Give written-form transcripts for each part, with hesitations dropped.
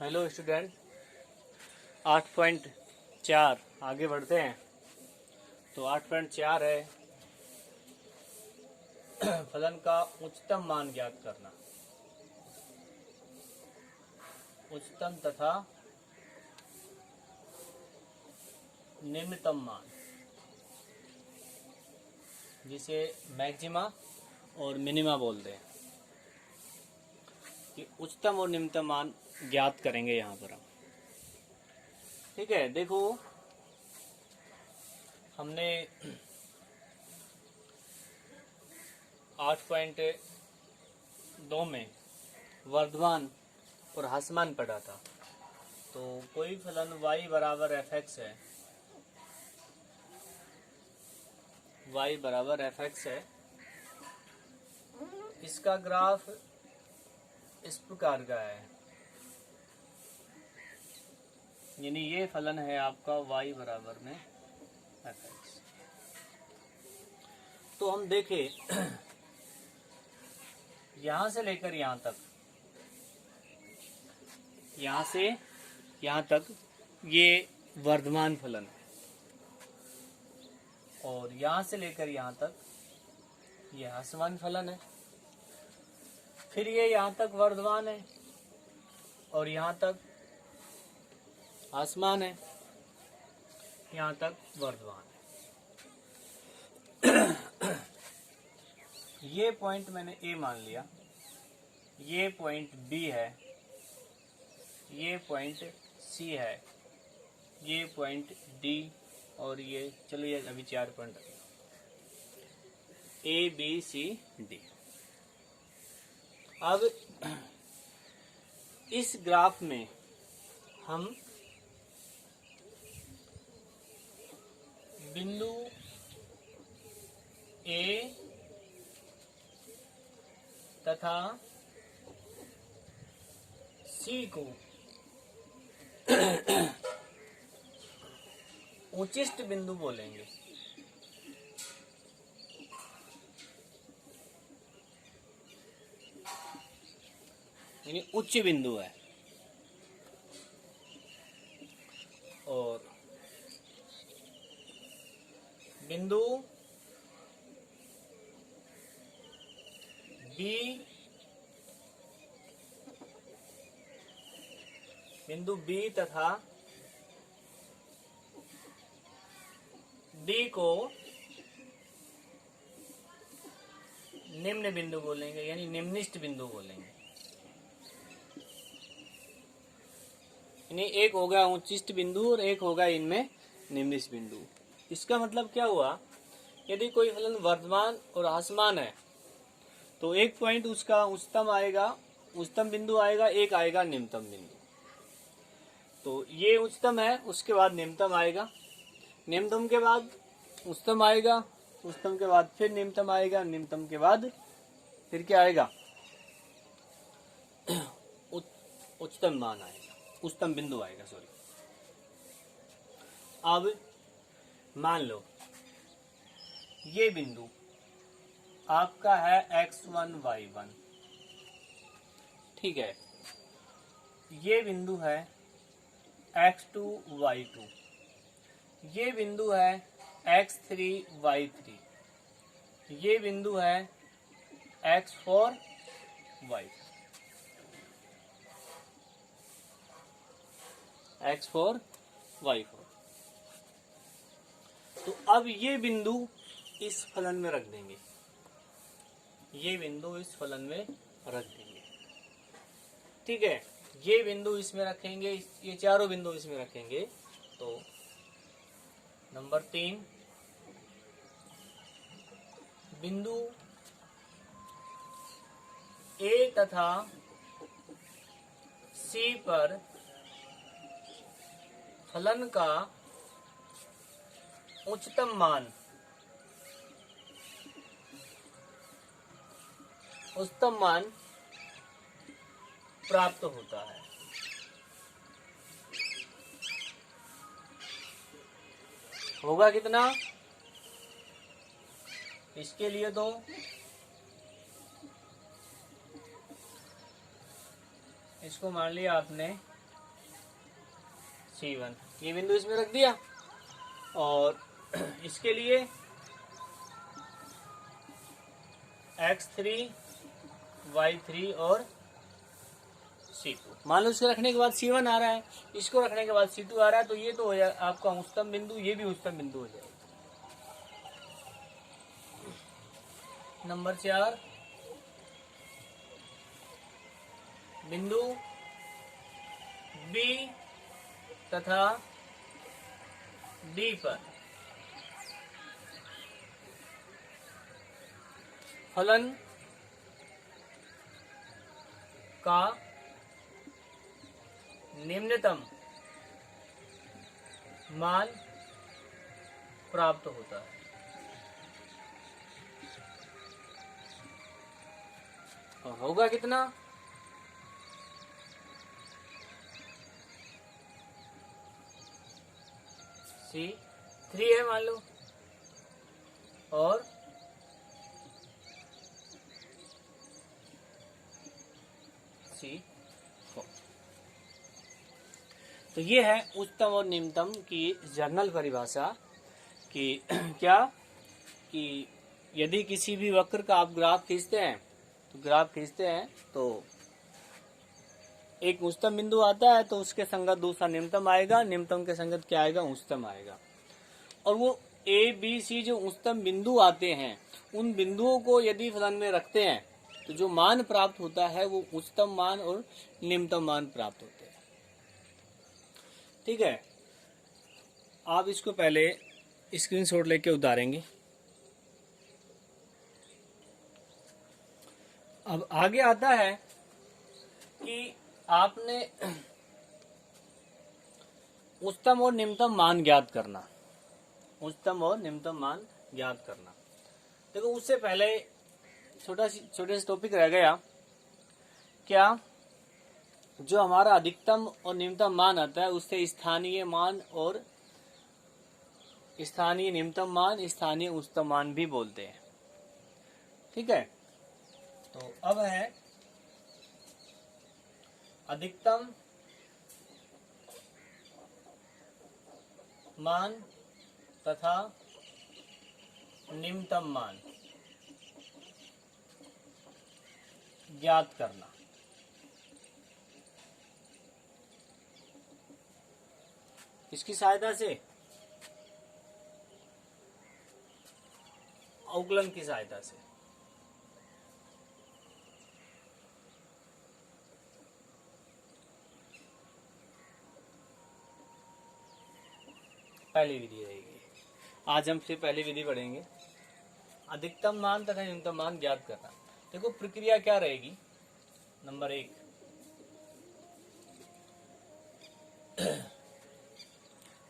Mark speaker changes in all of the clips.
Speaker 1: Hello student, 8.4 आगे बढ़ते हैं। तो 8.4 है फलन का उच्चतम मान ज्ञात करना। उच्चतम तथा निम्नतम मान, जिसे मैक्सिमा और मिनिमा बोलते हैं, कि उच्चतम और निम्नतम मान ज्ञात करेंगे यहाँ पर हम। ठीक है, देखो हमने 8.2 में वर्धमान और ह्रासमान पढ़ा था। तो कोई फलन y बराबर fx है, y बराबर fx है, इसका ग्राफ इस प्रकार का है। यानी ये फलन है आपका y बराबर में fx। तो हम देखें यहां से लेकर यहां तक, यहां से यहां तक ये वर्धमान फलन है, और यहां से लेकर यहां तक ये ह्रासमान फलन है। फिर ये यहां तक वर्धमान है और यहां तक ह्रासमान है, यहां तक वर्धमान है। ये पॉइंट मैंने ए मान लिया, ये पॉइंट बी है, ये पॉइंट सी है, ये पॉइंट डी, और ये चलिए अभी 4 point A B C D. अब इस ग्राफ में हम बिंदु ए तथा सी को उच्चिष्ट बिंदु बोलेंगे। यानी उच्च बिंदु है, और बिंदु बी तथा डी को निम्न बिंदु बोलेंगे, यानी निम्निष्ठ बिंदु बोलेंगे। यानी एक होगा उच्चिष्ट बिंदु और एक होगा इनमें निम्निष्ठ बिंदु। इसका मतलब क्या हुआ, यदि कोई फलन वर्धमान और ह्रासमान है तो एक पॉइंट उसका उच्चतम आएगा, उच्चतम बिंदु आएगा, एक आएगा निम्नतम बिंदु। तो ये उच्चतम है, उसके बाद निम्नतम आएगा, निम्नतम के बाद उच्चतम आएगा, उच्चतम के बाद फिर निम्नतम आएगा, निम्नतम के बाद फिर क्या आएगा, उच्चतम मान आएगा, उच्चतम बिंदु आएगा, सॉरी। अब मान लो ये बिंदु आपका है x1 y1, ठीक है। ये बिंदु है x2 y2, ये बिंदु है x3 y3, ये बिंदु है x4 y4, x4 y4। तो अब ये बिंदु इस फलन में रख देंगे, ये बिंदु इस फलन में रख देंगे, ठीक है। ये बिंदु इसमें रखेंगे, ये चारों बिंदु इसमें रखेंगे। तो नंबर 3, बिंदु ए तथा सी पर फलन का उच्चतम मान प्राप्त होता है। होगा कितना, इसके लिए तो इसको मान लिया आपने C1, ये बिंदु इसमें रख दिया। और इसके लिए X3, Y3 और C2। मान लो इसको रखने के बाद C1 आ रहा है, इसको रखने के बाद C2 आ रहा है, तो ये तो हो जाए आपका उच्चतम बिंदु, ये भी उच्चतम बिंदु हो जाएगा। नंबर 4, बिंदु B तथा D पर फलन का निम्नतम मान प्राप्त होता है। और होगा कितना? C3 है मान लो, और C4। तो ये है उच्चतम और निम्नतम की जर्नल परिभाषा कि क्या कि यदि किसी भी वक्र का आप ग्राफ खींचते हैं तो एक उच्चतम बिंदु आता है, तो उसके संगत दूसरा निम्नतम आएगा, निम्नतम के संगत क्या आएगा? उच्चतम आएगा। और वो ABC जो उच्चतम बिंदु आते हैं, उन बिंदुओं को यदि फलन में रखते हैं तो जो मान प्राप्त होता है वो उच्चतम मान और निम्नतम मान प्राप्त होते हैं। ठीक है, आप इसको पहले स्क्रीनशॉट लेके उतारेंगे। अब आगे आता है कि आपने उच्चतम और निम्नतम मान ज्ञात करना। उच्चतम और निम्नतम मान ज्ञात करना। देखो, उससे पहले छोटे से टॉपिक रह गया, क्या जो हमारा अधिकतम और निम्नतम मान आता है उससे स्थानीय मान और स्थानीय निम्नतम मान, स्थानीय उच्चतम मान भी बोलते हैं। ठीक है, तो अब है अधिकतम मान तथा निम्नतम मान ज्ञात करना। इसकी सहायता से, अवकलन की सहायता से। पहली विधि रहेगी, आज हम फिर पहली विधि पढ़ेंगे, अधिकतम मान तथा न्यूनतम मान ज्ञात करना। देखो, प्रक्रिया क्या रहेगी? नंबर 1,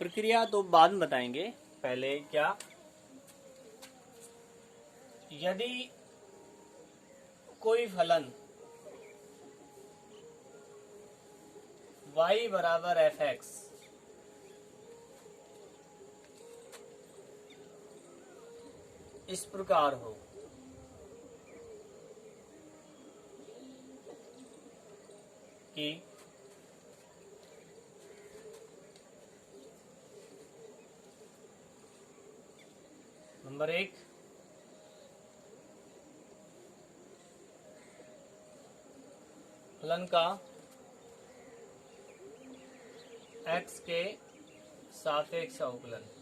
Speaker 1: प्रक्रिया तो बाद में बताएंगे, पहले क्या, यदि कोई फलन y बराबर fx इस प्रकार हो कि नंबर 1, फलन का x के सापेक्ष अवकलन।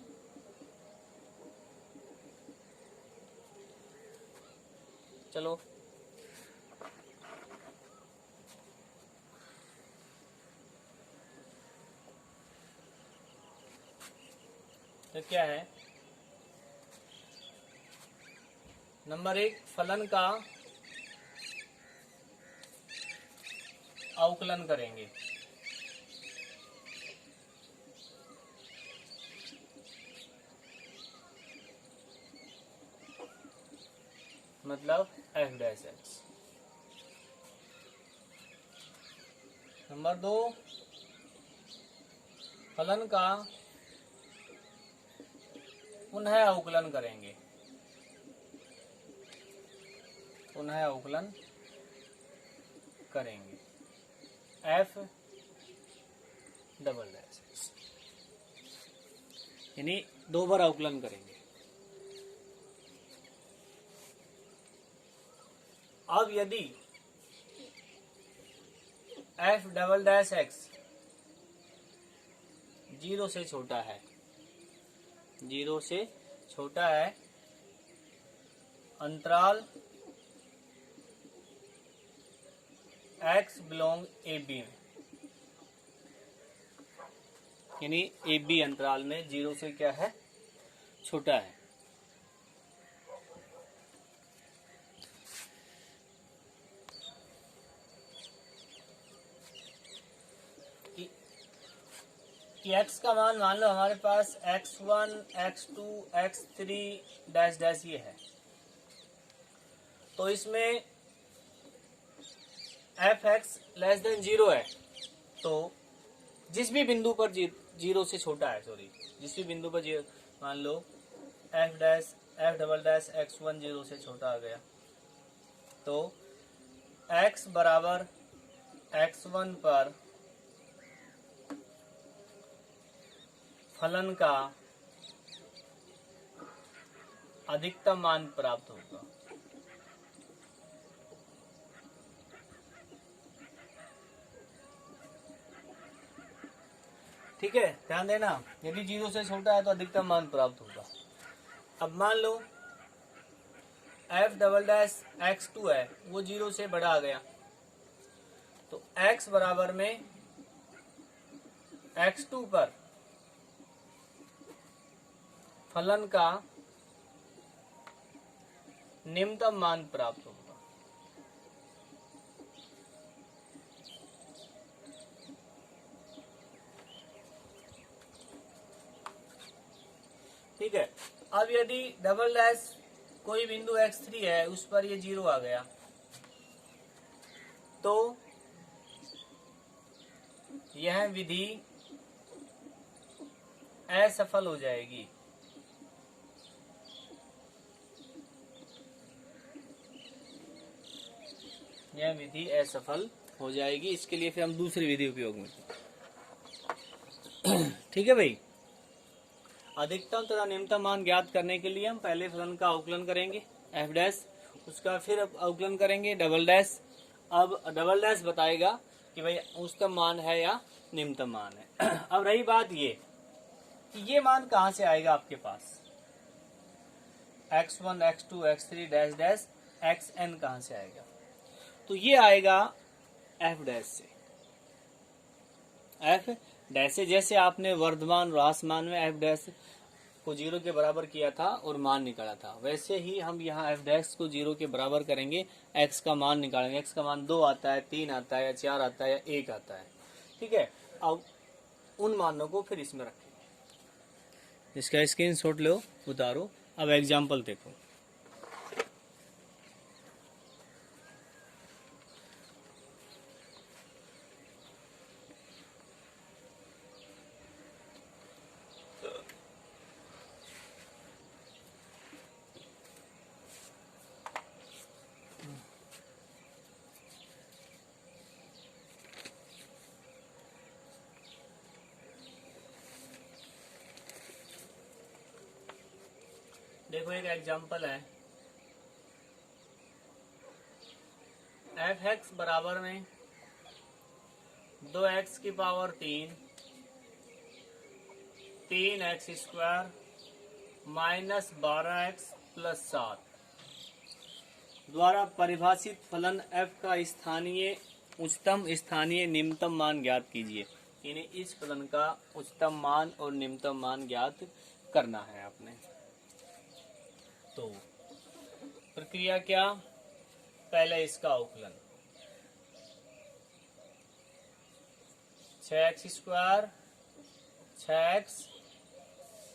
Speaker 1: चलो, तो क्या है? नंबर 1, फलन का अवकलन करेंगे। मतलब f'(x). नंबर 2, फलन का पुनः अवकलन करेंगे। पुनः अवकलन करेंगे f डबल डैश एक्स, यानी 2 बार अवकलन करेंगे। अब यदि एफ डबल डैश एक्स 0 से छोटा है, 0 से छोटा है, अंतराल x बिलोंग ए बी में, यानी ए बी अंतराल में 0 से क्या है, छोटा है। कि x का मान मान लो हमारे पास x1, x2, x3 dash dash ये है, तो इसमें f(x) लेस देन 0 है, तो जिस भी बिंदु पर 0 से छोटा है, जिस भी बिंदु पर मान लो f डबल डैश x1 0 से छोटा आ गया, तो x बराबर x1 पर फलन का अधिकतम मान प्राप्त होगा। ठीक है, ध्यान देना, यदि 0 से छोटा है तो अधिकतम मान प्राप्त होगा। अब मान लो f डबल डैश x2 है, वो 0 से बड़ा आ गया, तो x बराबर में x2 पर फलन का निम्नतम मान प्राप्त होगा। ठीक है, अब यदि डबल डैश कोई बिंदु x3 है, उस पर ये 0 आ गया, तो यह विधि असफल हो जाएगी। यह विधि असफल हो जाएगी, इसके लिए फिर हम दूसरी विधि उपयोग में। ठीक है भाई, अधिकतम तथा निम्नतम मान ज्ञात करने के लिए हम पहले फलन का अवकलन करेंगे f डैश, उसका फिर अवकलन करेंगे डबल डैश। अब डबल डैश बताएगा कि भाई उच्चतम मान है या निम्नतम मान है। अब रही बात ये कि ये मान कहाँ से आएगा आपके पास, x1, x2, x3 dash dash xn कहाँ से आएगा, तो ये आएगा f डैश से। f डैश से, जैसे आपने वर्धमान और ह्रासमान में f डैश को 0 के बराबर किया था और मान निकाला था, वैसे ही हम यहाँ f डैश को 0 के बराबर करेंगे, x का मान निकालेंगे। x का मान 2 आता है, 3 आता है, या 4 आता है, या 1 आता है। ठीक है, अब उन मानों को फिर इसमें रखेंगे। इसका स्क्रीनशॉट लो, उतारो। अब एग्जाम्पल देखो। देखो एक एग्जाम्पल है, f(x) बराबर में 2x की power 3, 3x square minus 12x plus 7 द्वारा परिभाषित फलन f का स्थानीय उच्चतम स्थानीय निम्नतम मान ज्ञात कीजिए। यानी इस फलन का उच्चतम मान और निम्नतम मान ज्ञात करना है आपने। तो प्रक्रिया क्या, पहले इसका अवकलन 6x स्क्वायर 6x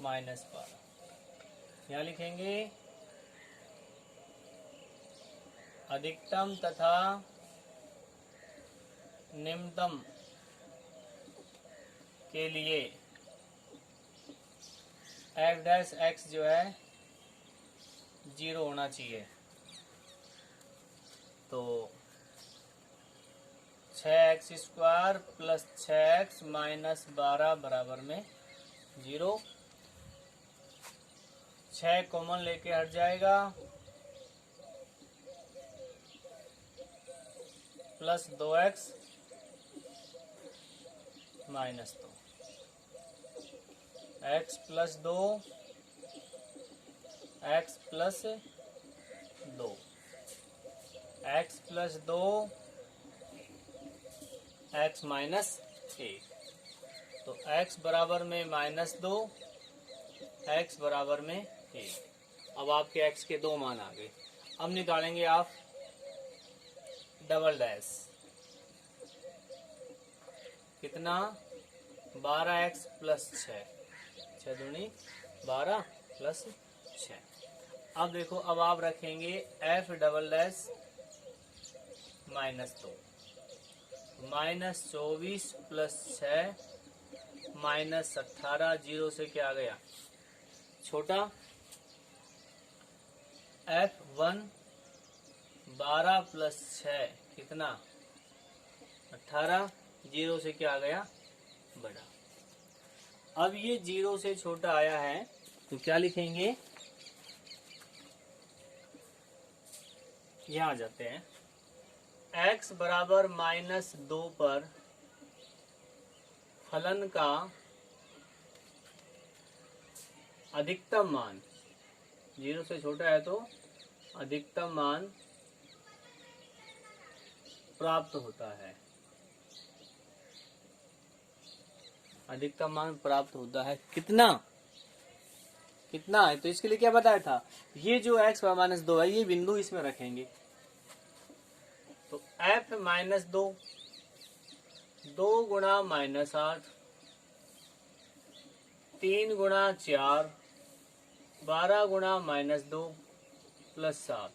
Speaker 1: माइनस 12, यहाँ लिखेंगे अधिकतम तथा निम्नतम के लिए f डैश x जो है 0 होना चाहिए। तो 6x² प्लस 6x माइनस 12 बराबर में 0। 6 कॉमन लेके हट जाएगा, plus 2x minus 2, x plus 2, x plus 2, x plus 2, x minus 1। तो x बराबर में -2, x बराबर में 1। अब आपके x के दो मान आ गए। अब निकालेंगे आप डबल डैश। कितना? 12x प्लस 6, 6 दूनी 12 प्लस 6। अब देखो, अब आप रखेंगे f double dash -2, -24 plus 6 minus 18, 0 से क्या आ गया छोटा। f1 12 प्लस 6 कितना 18, 0 से क्या आ गया बड़ा। अब ये 0 से छोटा आया है तो क्या लिखेंगे, यहाँ आ जाते हैं। x बराबर -2 पर फलन का अधिकतम मान, 0 से छोटा है तो अधिकतम मान प्राप्त होता है। अधिकतम मान प्राप्त होता है कितना? कितना है? तो इसके लिए क्या बताया था, ये जो x -2 है ये बिंदु इसमें रखेंगे। तो f -2, 2 गुणा -8, 3 गुणा 4, 12 गुणा -2 प्लस 7,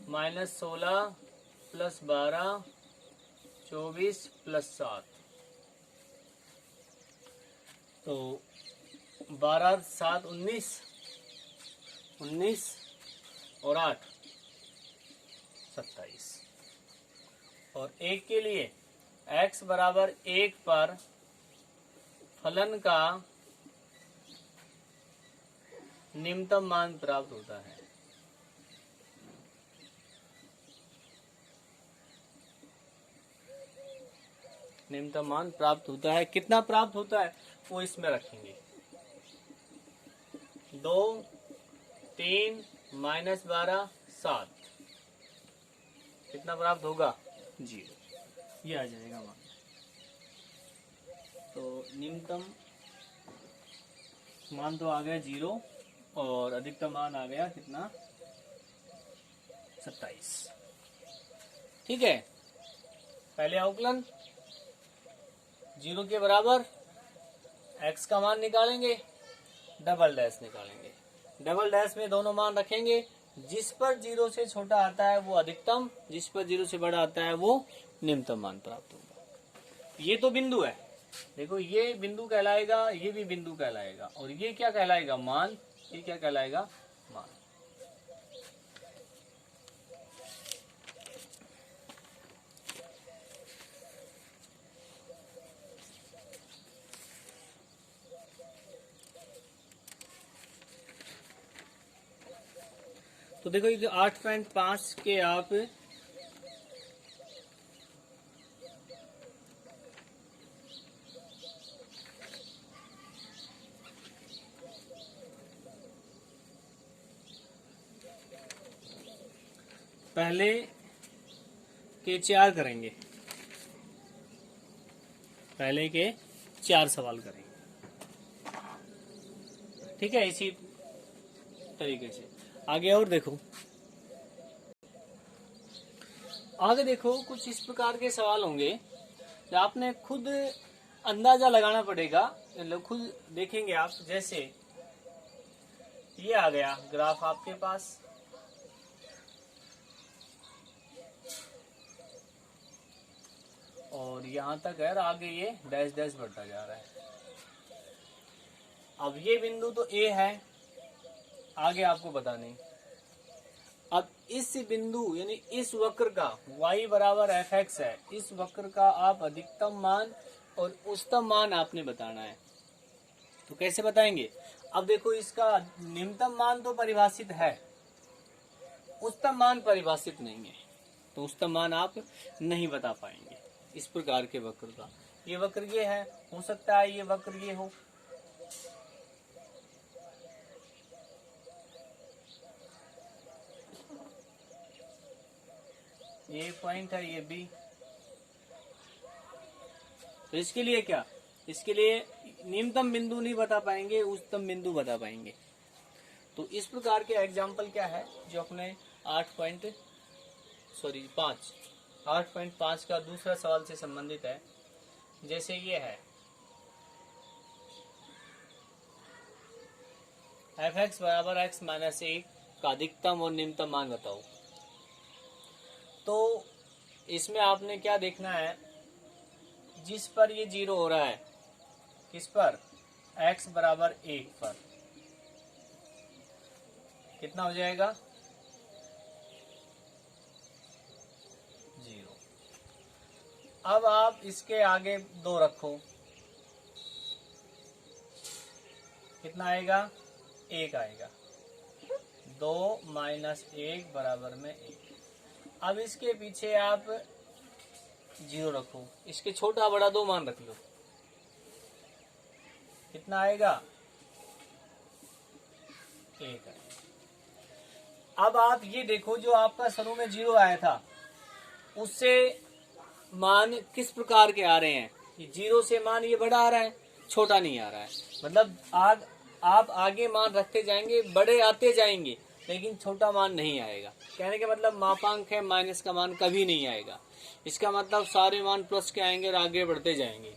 Speaker 1: -16 प्लस 12, 24 प्लस 7। तो 12 7 19, 19 और 8 27। और 1 के लिए x बराबर 1 पर फलन का निम्नतम मान प्राप्त होता है। निम्नतम मान प्राप्त होता है। कितना प्राप्त होता है वो इसमें रखेंगे। 2, 3, -12, 7 कितना प्राप्त होगा 0। ये आ जाएगा मान। तो निम्नतम मान तो आ गया 0 और अधिकतम मान आ गया कितना 27। ठीक है, पहले अवकलन 0 के बराबर x का मान निकालेंगे, डबल डैश निकालेंगे। डबल डैश में दोनों मान रखेंगे। जिस पर 0 से छोटा आता है वो अधिकतम, जिस पर 0 से बड़ा आता है वो निम्नतम मान प्राप्त होगा। ये तो बिंदु है, देखो ये बिंदु कहलाएगा, ये भी बिंदु कहलाएगा, और ये क्या कहलाएगा मान, ये क्या कहलाएगा मान। तो देखो ये 8.5 के आप पहले के 4 करेंगे, पहले के 4 सवाल करेंगे। ठीक है, इसी तरीके से आगे और देखो। आगे देखो कुछ इस प्रकार के सवाल होंगे जो आपने खुद अंदाजा लगाना पड़ेगा, मतलब खुद देखेंगे आप। जैसे ये आ गया ग्राफ आपके पास, और यहां तक है, आगे ये डैश डैश बढ़ता जा रहा है। अब ये बिंदु तो ए है, आगे आपको पता नहीं। अब इस बिंदु यानी इस वक्र का y बराबर एफ एक्स है, इस वक्र का आप अधिकतम मान और उच्चतम मान आपने बताना है। तो कैसे बताएंगे? अब देखो, इसका निम्नतम मान तो परिभाषित है, उच्चतम मान परिभाषित नहीं है, तो उच्चतम मान आप नहीं बता पाएंगे इस प्रकार के वक्र का। ये वक्र ये है, हो सकता है ये वक्र ये हो, ये पॉइंट है, ये बी। तो इसके लिए क्या, इसके लिए निम्नतम बिंदु नहीं बता पाएंगे, उच्चतम बिंदु बता पाएंगे। तो इस प्रकार के एग्जाम्पल क्या है जो अपने 8.5 का दूसरा सवाल से संबंधित है। जैसे ये है एफ एक्स बराबर एक्स माइनस 1 का अधिकतम और निम्नतम मान बताओ। तो इसमें आपने क्या देखना है, जिस पर ये 0 हो रहा है, किस पर, x बराबर 1 पर, कितना हो जाएगा 0। अब आप इसके आगे 2 रखो, कितना आएगा 1 आएगा, 2 माइनस 1 बराबर में 1। अब इसके पीछे आप 0 रखो, इसके छोटा बड़ा 2 मान रख लो, कितना आएगा 1 आएगा। अब आप ये देखो, जो आपका शुरू में 0 आया था उससे मान किस प्रकार के आ रहे हैं, 0 से मान ये बड़ा आ रहा है, छोटा नहीं आ रहा है। मतलब आप आगे मान रखते जाएंगे, बड़े आते जाएंगे, लेकिन छोटा मान नहीं आएगा। कहने का मतलब मापांक है, माइनस का मान कभी नहीं आएगा। इसका मतलब सारे मान प्लस के आएंगे और आगे बढ़ते जाएंगे।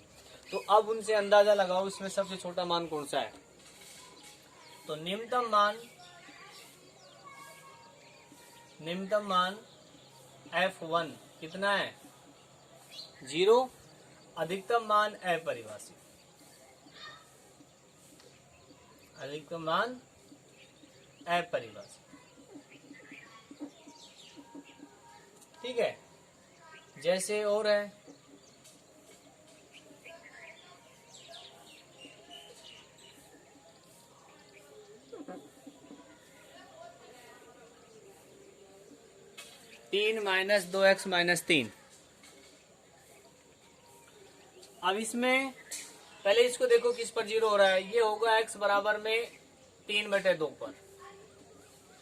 Speaker 1: तो अब उनसे अंदाजा लगाओ इसमें सबसे छोटा मान कौन सा है। तो निम्नतम मान F1 कितना है 0, अधिकतम मान अपरिभाषित, अधिकतम मान अपरिभाषित। ठीक है, जैसे और है तीन माइनस 2x माइनस 3। अब इसमें पहले इसको देखो किस पर 0 हो रहा है, ये होगा x बराबर में 3/2 पर,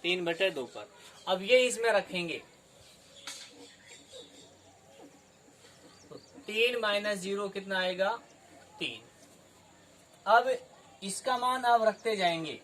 Speaker 1: 3/2 पर। अब ये इसमें रखेंगे, तो 3 माइनस 0 कितना आएगा 3। अब इसका मान आप रखते जाएंगे,